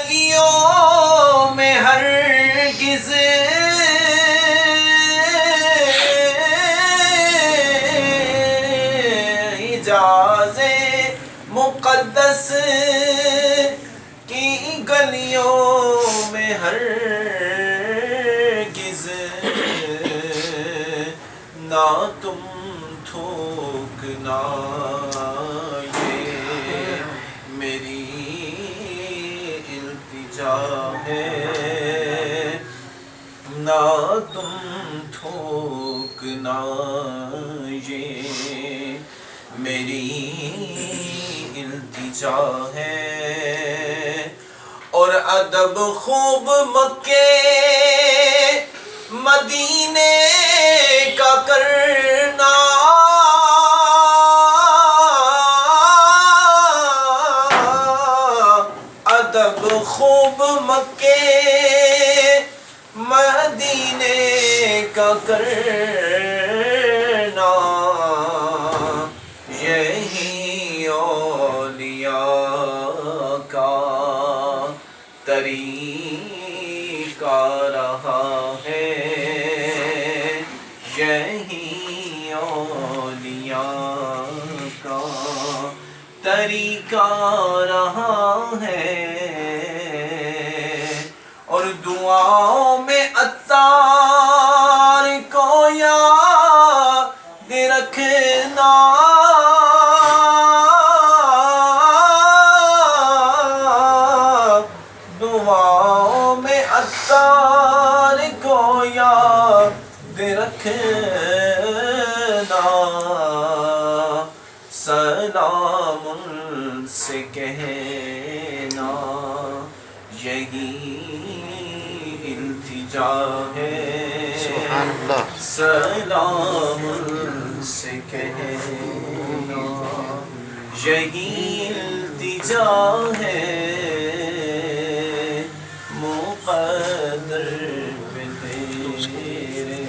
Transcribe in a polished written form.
گلیوں میں ہرگز حجاز مقدس کی گلیوں میں ہرگز نہ تم تھوکنا، یہ میری التجا ہے، نہ تم تھوکنا، یہ میری التجا ہے۔ اور ادب خوب مکے مدینے کا کرنا، ادب خوب مکے مدینے کا کرنا، یہی اولیاء کا طریقہ رہا ہے، یہی اولیاء کا طریقہ رہا ہے۔ اور دعاؤں میں عطار کو یاد رکھنا، دعاؤں میں عطار کو یاد رکھنا، سلام ان سے کہنا، یہی التجا ہے، سبحان اللہ، سلام ان سے کہنا، یہی التجا ہے، مقدر پہ تیرے